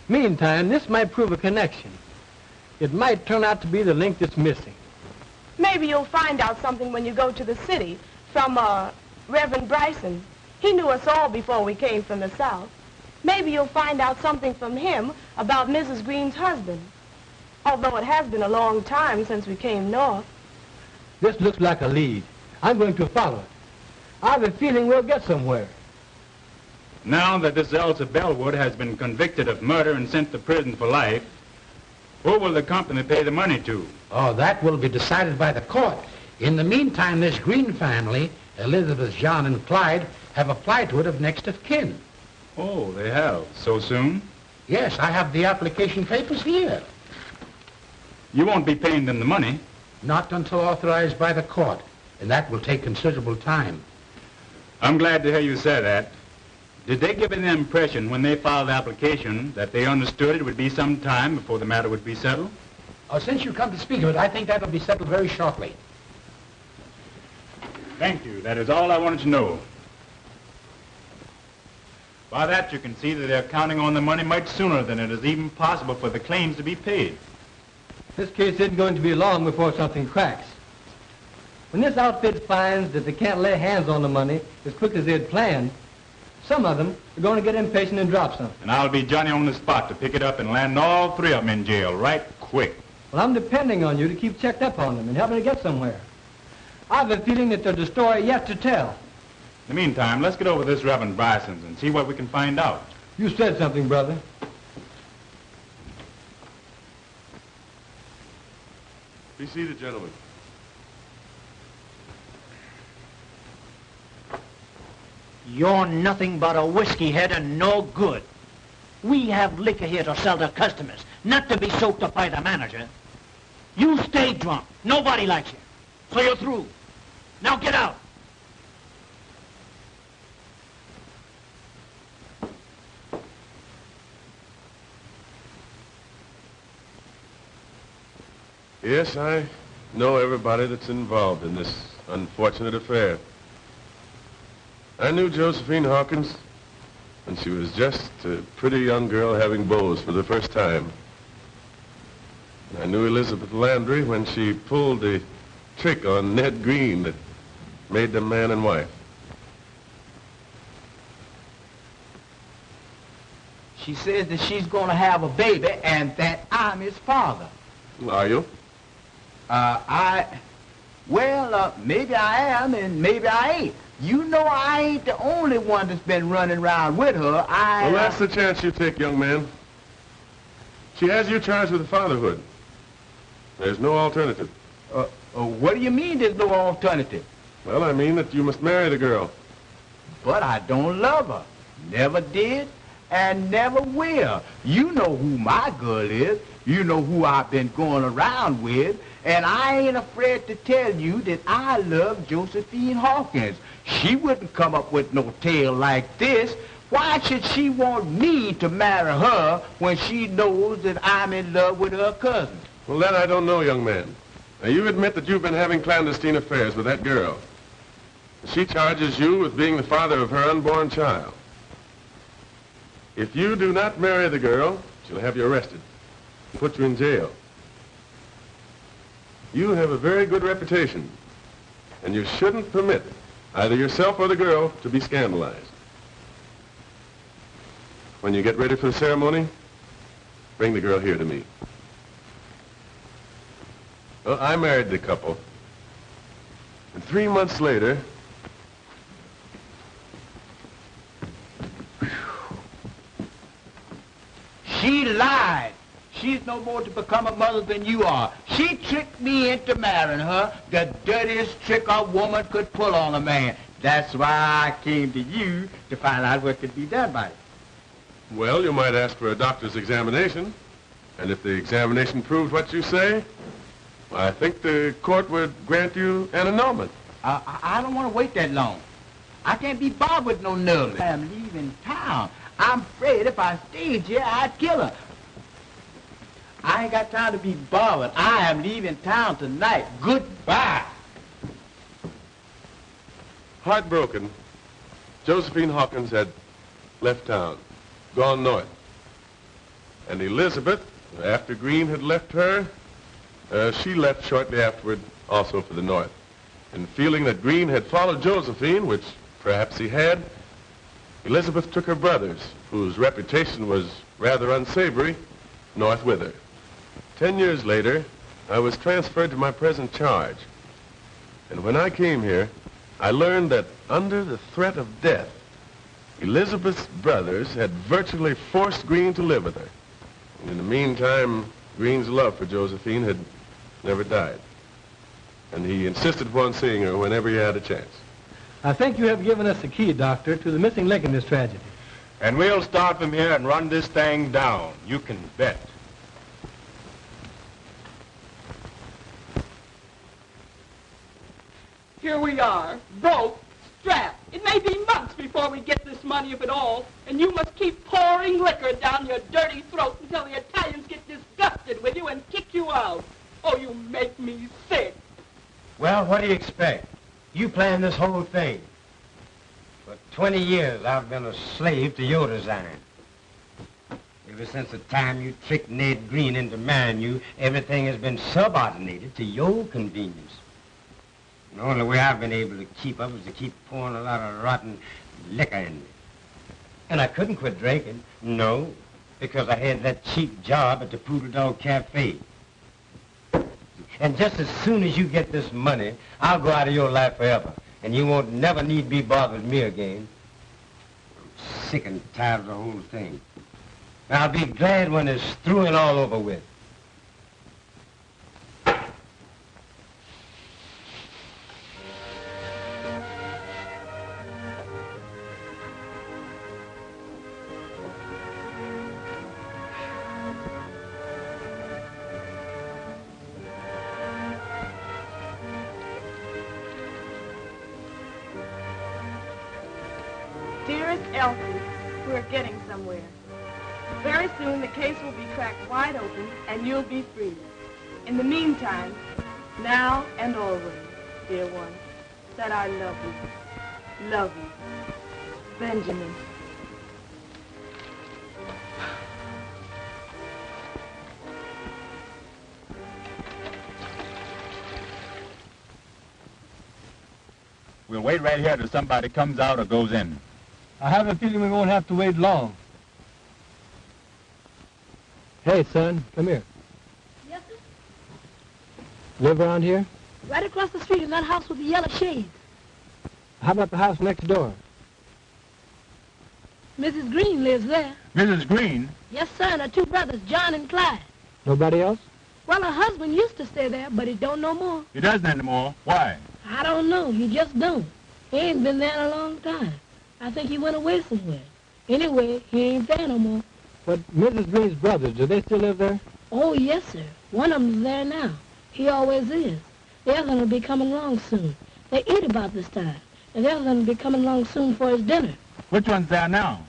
Meantime, this might prove a connection. It might turn out to be the link that's missing. Maybe you'll find out something when you go to the city from, Reverend Bryson. He knew us all before we came from the South. Maybe you'll find out something from him about Mrs. Green's husband. Although it has been a long time since we came north. This looks like a lead. I'm going to follow it. I have a feeling we'll get somewhere. Now that this Elsa Bellwood has been convicted of murder and sent to prison for life, who will the company pay the money to? Oh, that will be decided by the court. In the meantime, this Green family, Elizabeth, John, and Clyde, have applied to it of next of kin. Oh, they have? So soon? Yes, I have the application papers here. You won't be paying them the money? Not until authorized by the court, and that will take considerable time. I'm glad to hear you say that. Did they give you the impression when they filed the application that they understood it would be some time before the matter would be settled? Oh, since you come to speak of it, I think that will be settled very shortly. Thank you. That is all I wanted to know. By that, you can see that they're counting on the money much sooner than it is even possible for the claims to be paid. This case isn't going to be long before something cracks. When this outfit finds that they can't lay hands on the money as quick as they had planned, Some of them are going to get impatient and drop something. And I'll be Johnny on the spot to pick it up and land all three of them in jail right quick. Well, I'm depending on you to keep checked up on them and help me to get somewhere. I have a feeling that there's a story yet to tell. In the meantime, let's get over this Reverend Bryson's and see what we can find out. You said something, brother. Be seated, gentlemen. You're nothing but a whiskey head and no good. We have liquor here to sell to customers, not to be soaked up by the manager. You stay drunk. Nobody likes you. So you're through. Now get out. Yes, I know everybody that's involved in this unfortunate affair. I knew Josephine Hawkins when she was just a pretty young girl having beaus for the first time. I knew Elizabeth Landry when she pulled the trick on Ned Green that made them man and wife. She says that she's going to have a baby and that I'm his father. Are you? Maybe I am and maybe I ain't. You know I ain't the only one that's been running around with her. Well, that's the chance you take, young man. She has you charged with fatherhood. There's no alternative. What do you mean there's no alternative? Well, I mean that you must marry the girl. But I don't love her. Never did and never will. You know who my girl is. You know who I've been going around with. And I ain't afraid to tell you that I love Josephine Hawkins. She wouldn't come up with no tale like this. Why should she want me to marry her when she knows that I'm in love with her cousin? Well, that I don't know, young man. Now, you admit that you've been having clandestine affairs with that girl. She charges you with being the father of her unborn child. If you do not marry the girl, she'll have you arrested and put you in jail. You have a very good reputation, and you shouldn't permit either yourself or the girl to be scandalized. When you get ready for the ceremony, bring the girl here to me. Well, I married the couple, and 3 months later, she lied. She's no more to become a mother than you are. She tricked me into marrying her, the dirtiest trick a woman could pull on a man. That's why I came to you to find out what could be done by it. well, you might ask for a doctor's examination. And if the examination proves what you say, I think the court would grant you an annulment. I don't want to wait that long. I can't be bothered with no nerves. I am leaving town. I'm afraid if I stayed here, I'd kill her. I ain't got time to be bothered. I am leaving town tonight. Goodbye. Heartbroken, Josephine Hawkins had left town, gone north. And Elizabeth, after Green had left her, she left shortly afterward also for the north. And feeling that Green had followed Josephine, which perhaps he had, Elizabeth took her brothers, whose reputation was rather unsavory, north with her. 10 years later, I was transferred to my present charge. And when I came here, I learned that under the threat of death, Elizabeth's brothers had virtually forced Green to live with her. And in the meantime, Green's love for Josephine had never died. And he insisted upon seeing her whenever he had a chance. I think you have given us the key, Doctor, to the missing link in this tragedy. And we'll start from here and run this thing down. You can bet. Here we are, broke, strapped. It may be months before we get this money, if at all, and you must keep pouring liquor down your dirty throat until the Italians get disgusted with you and kick you out. Oh, you make me sick. Well, what do you expect? You planned this whole thing. For 20 years, I've been a slave to your design. Ever since the time you tricked Ned Green into marrying you, everything has been subordinated to your convenience. The only way I've been able to keep up is to keep pouring a lot of rotten liquor in me. And I couldn't quit drinking. No, because I had that cheap job at the Poodle Dog Cafe. And just as soon as you get this money, I'll go out of your life forever. And you won't never need be bothered with me again. I'm sick and tired of the whole thing. And I'll be glad when it's through and all over with. Dearest Elsie, we're getting somewhere. Very soon the case will be cracked wide open and you'll be free. In the meantime, now and always, dear one, that I love you. Love you. Benjamin. We'll wait right here till somebody comes out or goes in. I have a feeling we won't have to wait long. Hey, son, come here. Yes, sir? Live around here? Right across the street in that house with the yellow shades. How about the house next door? Mrs. Green lives there. Mrs. Green? Yes, sir, and her two brothers, John and Clyde. Nobody else? Well, her husband used to stay there, but he don't no more. He doesn't anymore. Why? I don't know. He just don't. He ain't been there in a long time. I think he went away somewhere. Anyway, he ain't there no more. But Mrs. Green's brothers, do they still live there? Oh, yes, sir. One of them's there now. He always is. The other one will be coming along soon. They eat about this time. And the other one will be coming along soon for his dinner. Which one's there now?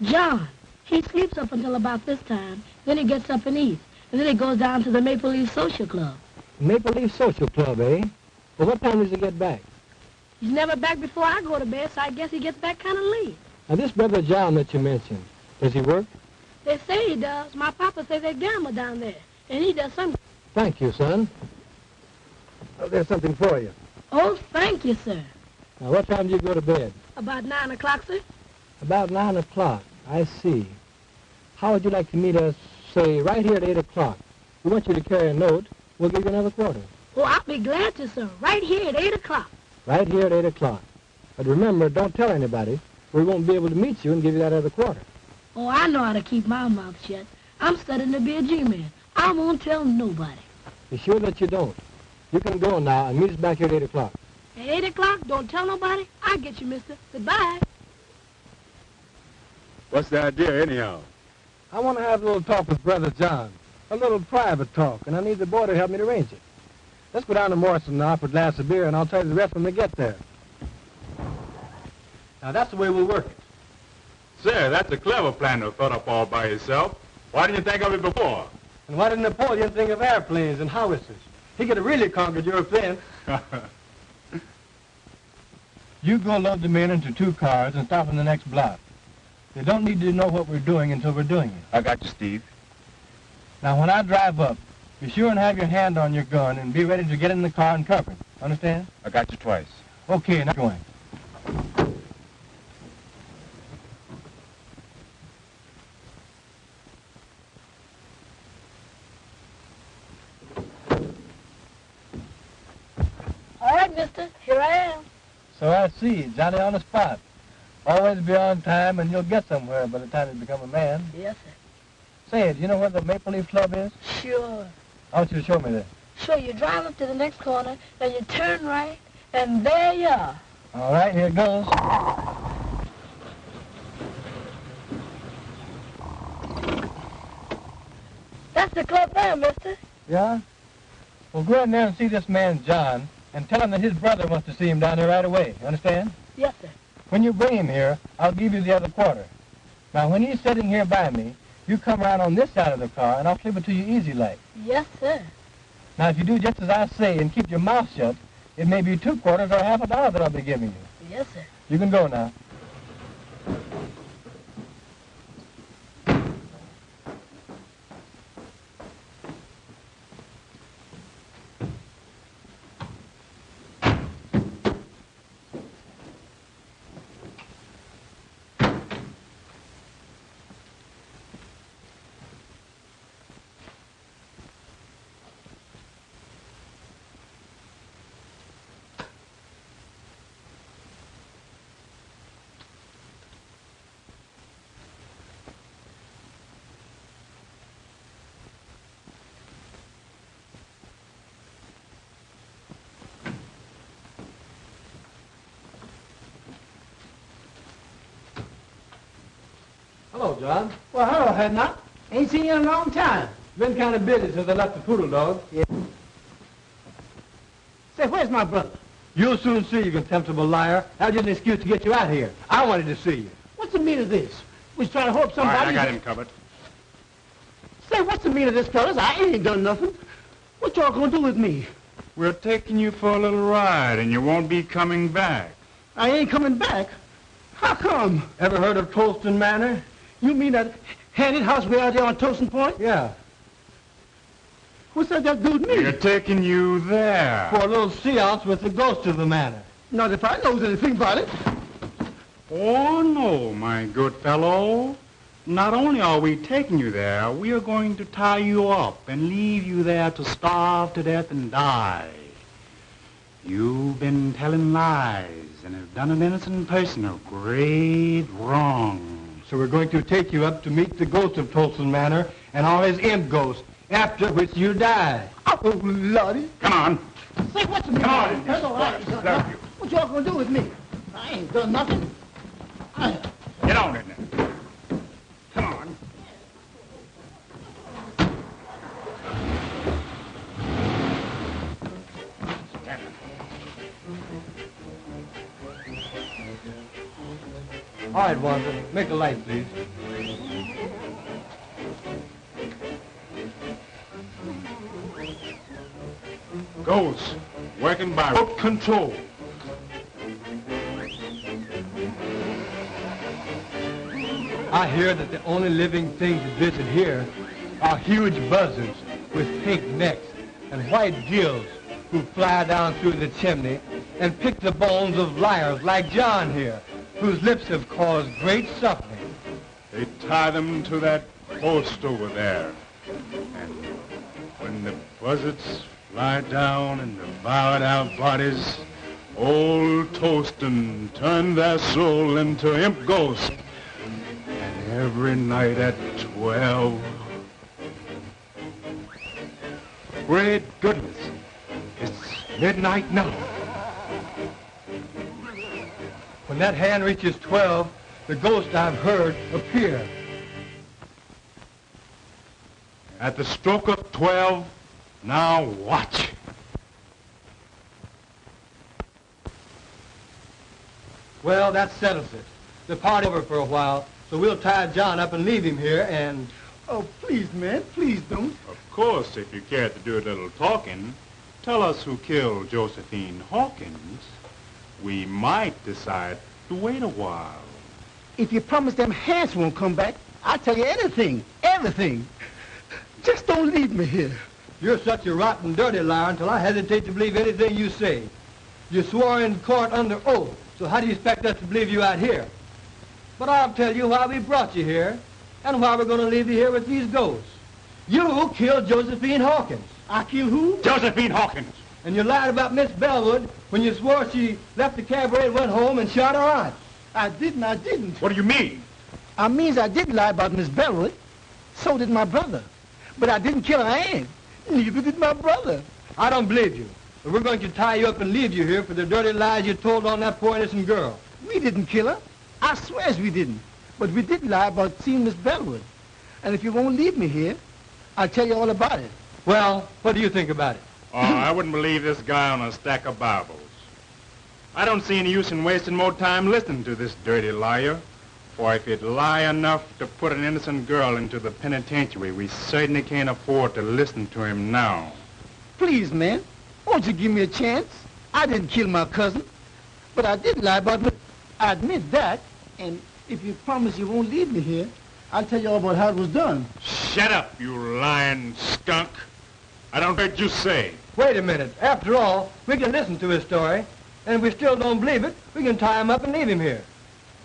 John. He sleeps up until about this time. Then he gets up and eats. And then he goes down to the Maple Leaf Social Club. Maple Leaf Social Club, eh? Well, what time does he get back? He's never back before I go to bed, so I guess he gets back kind of late. Now, this brother John that you mentioned, does he work? They say he does. My papa says they gamble down there. And he does something. Thank you, son. Oh, there's something for you. Oh, thank you, sir. Now, what time do you go to bed? About 9 o'clock, sir. About 9 o'clock. I see. How would you like to meet us, say, right here at 8 o'clock? We want you to carry a note. We'll give you another quarter. Oh, I'll be glad to, sir. Right here at 8 o'clock. Right here at 8 o'clock. But remember, don't tell anybody. We won't be able to meet you and give you that other quarter. Oh, I know how to keep my mouth shut. I'm studying to be a G-man. I won't tell nobody. Be sure that you don't. You can go now and meet us back here at 8 o'clock. At 8 o'clock, don't tell nobody. I'll get you, mister. Goodbye. What's the idea, anyhow? I want to have a little talk with Brother John. A little private talk, and I need the boy to help me to arrange it. Let's go down to Morrison now for a glass of beer, and I'll tell you the rest when we get there. Now, that's the way we'll work it. Sir, that's a clever plan to thought up all by yourself. Why didn't you think of it before? And why didn't Napoleon think of airplanes and howitzers? He could have really conquered Europe then. You go load the men into 2 cars and stop in the next block. They don't need to know what we're doing until we're doing it. I got you, Steve. Now, when I drive up, be sure and have your hand on your gun and be ready to get in the car and cover it. Understand? I got you twice. Okay, now going. All right, mister. Here I am. So I see. Johnny on the spot. Always be on time, and you'll get somewhere by the time you become a man. Yes, sir. Say, do you know where the Maple Leaf Club is? Sure. I want you to show me that. So you drive up to the next corner, then you turn right, and there you are. All right, here it goes. That's the club there, mister. Yeah? Well, go in there and see this man, John, and tell him that his brother wants to see him down there right away. You understand? Yes, sir. When you bring him here, I'll give you the other quarter. Now, when he's sitting here by me, you come around on this side of the car, and I'll flip it to you easy like. Yes, sir. Now, if you do just as I say and keep your mouth shut, it may be 2 quarters or half a dollar that I'll be giving you. Yes, sir. You can go now. Hello, John. Well, hello, Edna. Ain't seen you in a long time. Been kind of busy since I left the poodle dog. Yeah. Say, where's my brother? You'll soon see, you contemptible liar. That was just an excuse to get you out here. I wanted to see you. What's the meaning of this? We was trying to hope somebody... All right, I got him covered. Say, what's the meaning of this, fellas? I ain't done nothing. What y'all gonna do with me? We're taking you for a little ride, and you won't be coming back. I ain't coming back. How come? Ever heard of Tolston Manor? You mean that handy house way out there on Tolston Point? Yeah. What's that got to do with me? We're taking you there. For a little seance with the ghost of the manor. Not if I knows anything about it. Oh, no, my good fellow. Not only are we taking you there, we are going to tie you up and leave you there to starve to death and die. You've been telling lies and have done an innocent person a great wrong. So we're going to take you up to meet the ghost of Tolston Manor and all his imp ghosts, after which you die. Oh, Lordy. Come on. Say, what's the meaning? Come on. That's all right. What y'all gonna do with me? I ain't done nothing. Get on it now. Come on. All right, Walter. Make a light, please. Ghosts, working by rope control. I hear that the only living things that visit here are huge buzzards with pink necks and white gills who fly down through the chimney and pick the bones of liars like John here, whose lips have caused great suffering. They tie them to that post over there. And when the buzzards fly down and devour our bodies, old Tolston turned their soul into imp ghosts. And every night at 12... Great goodness, it's midnight now. When that hand reaches 12, the ghost I've heard appear. At the stroke of 12, now watch. Well, that settles it. The party's over for a while, so we'll tie John up and leave him here and... Oh, please, man, please don't. Of course, if you care to do a little talking, tell us who killed Josephine Hawkins. We might decide to wait a while. If you promise them hands won't come back, I'll tell you anything, everything. Just don't leave me here. You're such a rotten, dirty liar until I hesitate to believe anything you say. You swore in court under oath, so how do you expect us to believe you out here? But I'll tell you why we brought you here, and why we're going to leave you here with these ghosts. You killed Josephine Hawkins. I killed who? Josephine Hawkins. And you lied about Miss Bellwood when you swore she left the cabaret and went home and shot her aunt. I didn't. What do you mean? I means I did lie about Miss Bellwood. So did my brother. But I didn't kill her aunt. Neither did my brother. I don't believe you. But we're going to tie you up and leave you here for the dirty lies you told on that poor innocent girl. We didn't kill her. I swears we didn't. But we did lie about seeing Miss Bellwood. And if you won't leave me here, I'll tell you all about it. Well, what do you think about it? Oh, I wouldn't believe this guy on a stack of Bibles. I don't see any use in wasting more time listening to this dirty liar. For if he'd lie enough to put an innocent girl into the penitentiary, we certainly can't afford to listen to him now. Please, man, won't you give me a chance? I didn't kill my cousin, but I did lie about it. I admit that, and if you promise you won't leave me here, I'll tell you all about how it was done. Shut up, you lying skunk. I don't heard you say. Wait a minute. After all, we can listen to his story, and if we still don't believe it, we can tie him up and leave him here.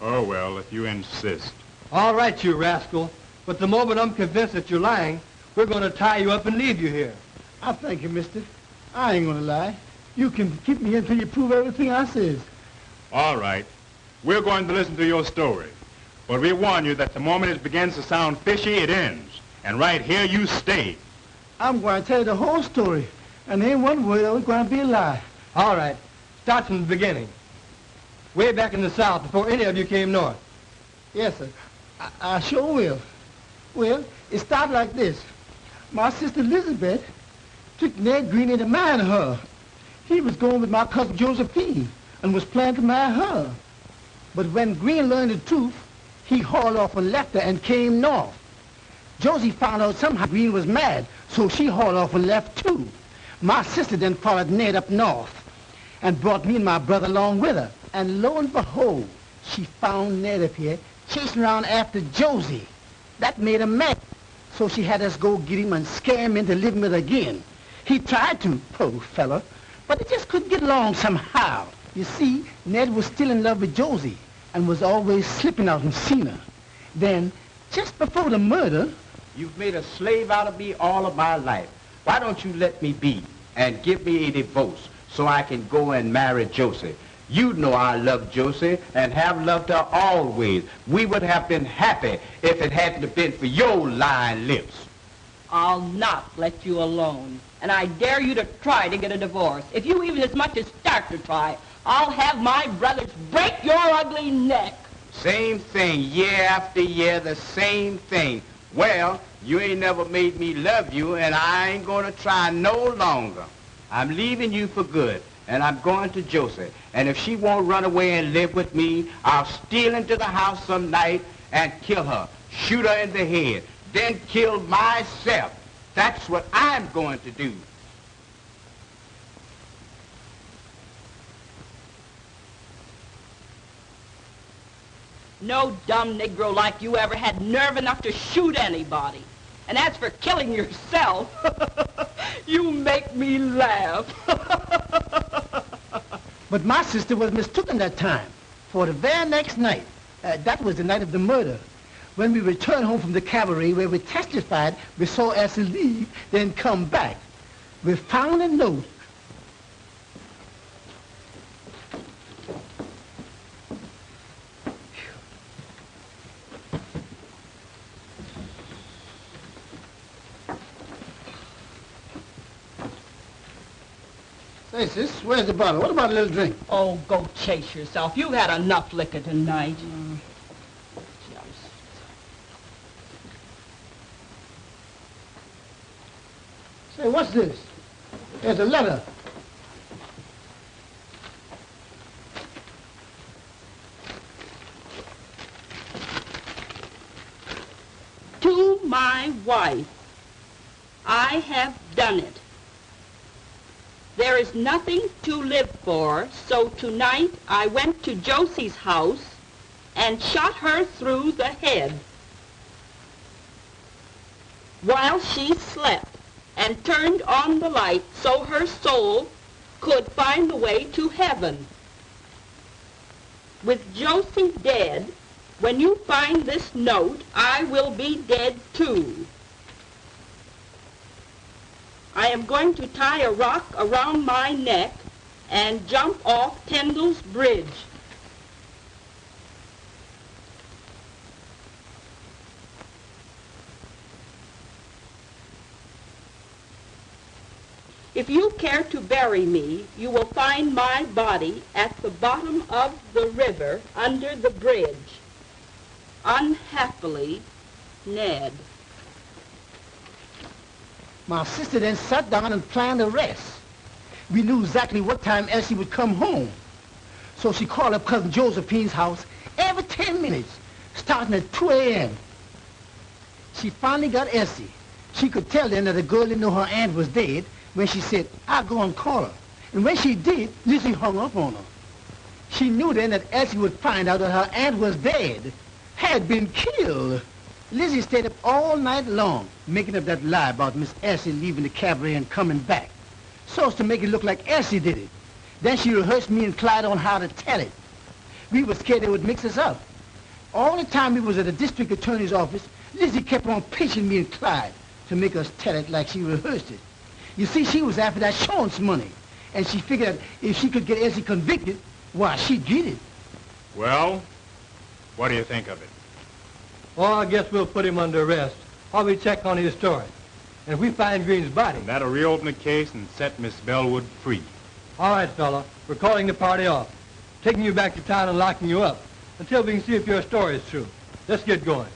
Oh, well, if you insist. All right, you rascal. But the moment I'm convinced that you're lying, we're going to tie you up and leave you here. I thank you, mister. I ain't going to lie. You can keep me here until you prove everything I says. All right. We're going to listen to your story. But we warn you that the moment it begins to sound fishy, it ends. And right here you stay. I'm going to tell you the whole story. And there ain't one word that was going to be a lie. All right. Start from the beginning. Way back in the South, before any of you came north. Yes, sir. I sure will. Well, it started like this. My sister Elizabeth took Ned Green into marrying her. He was going with my cousin Josephine and was planning to marry her. But when Green learned the truth, he hauled off and left her and came north. Josie found out somehow Green was mad, so she hauled off and left too. My sister then followed Ned up north and brought me and my brother along with her. And lo and behold, she found Ned up here chasing around after Josie. That made her mad. So she had us go get him and scare him into living with her again. He tried to, poor fella, but he just couldn't get along somehow. You see, Ned was still in love with Josie and was always slipping out and seeing her. Then, just before the murder... You've made a slave out of me all of my life. Why don't you let me be and give me a divorce so I can go and marry Josie? You know I love Josie and have loved her always. We would have been happy if it hadn't been for your lying lips. I'll not let you alone. And I dare you to try to get a divorce. If you even as much as start to try, I'll have my brothers break your ugly neck. Same thing, year after year, the same thing. Well, you ain't never made me love you, and I ain't gonna try no longer. I'm leaving you for good, and I'm going to Josie. And if she won't run away and live with me, I'll steal into the house some night and kill her, shoot her in the head, then kill myself. That's what I'm going to do. No dumb Negro like you ever had nerve enough to shoot anybody. And as for killing yourself, you make me laugh. But my sister was mistaken that time. For the very next night, that was the night of the murder, when we returned home from the cabaret where we testified, we saw Elsie leave, then come back. We found a note. Hey, sis, where's the bottle? What about a little drink? Oh, go chase yourself. You've had enough liquor tonight. Say, what's this? There's a letter. To my wife, I have done it. There is nothing to live for, so tonight I went to Josie's house and shot her through the head while she slept and turned on the light so her soul could find the way to heaven. With Josie dead, when you find this note, I will be dead too. I am going to tie a rock around my neck and jump off Tyndall's Bridge. If you care to bury me, you will find my body at the bottom of the river under the bridge. Unhappily, Ned. My sister then sat down and planned the rest. We knew exactly what time Elsie would come home. So she called up Cousin Josephine's house every 10 minutes, starting at 2 a.m. She finally got Elsie. She could tell then that the girl didn't know her aunt was dead when she said, I'll go and call her. And when she did, Lizzie hung up on her. She knew then that Elsie would find out that her aunt was dead, had been killed. Lizzie stayed up all night long, making up that lie about Miss Elsie leaving the cabaret and coming back, so as to make it look like Elsie did it. Then she rehearsed me and Clyde on how to tell it. We were scared they would mix us up. All the time we was at the district attorney's office, Lizzie kept on pinching me and Clyde to make us tell it like she rehearsed it. You see, she was after that insurance money, and she figured that if she could get Elsie convicted, why, she'd get it. Well, what do you think of it? Well, I guess we'll put him under arrest while we check on his story. And if we find Green's body... That'll reopen the case and set Miss Bellwood free. All right, fella. We're calling the party off, taking you back to town and locking you up until we can see if your story is true. Let's get going.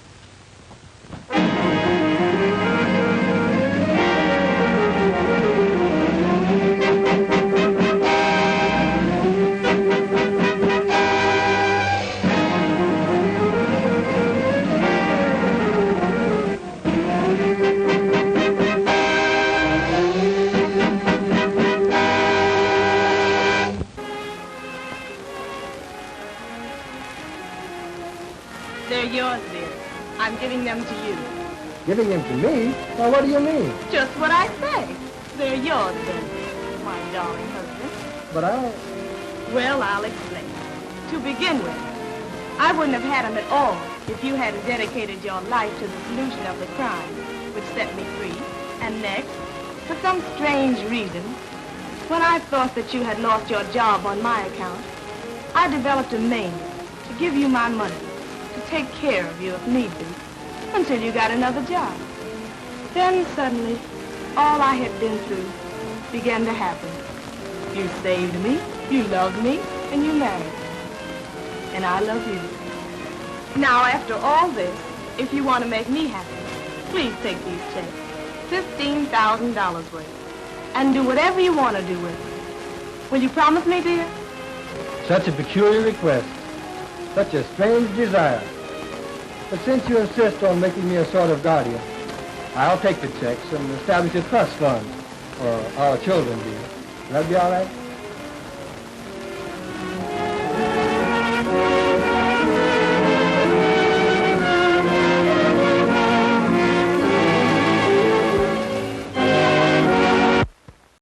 They're yours, dear. I'm giving them to you. Giving them to me? Now, what do you mean? Just what I say. They're yours, then, my darling husband. But Well, I'll explain. To begin with, I wouldn't have had them at all if you hadn't dedicated your life to the solution of the crime, which set me free. And next, for some strange reason, when I thought that you had lost your job on my account, I developed a mania to give you my money, to take care of you if need be, until you got another job. Then suddenly, all I had been through began to happen. You saved me, you loved me, and you married me. And I love you. Now, after all this, if you want to make me happy, please take these checks, $15,000 worth, and do whatever you want to do with it. Will you promise me, dear? Such a peculiar request. Such a strange desire. But since you insist on making me a sort of guardian, I'll take the checks and establish a trust fund for our children, dear. Will that be all right?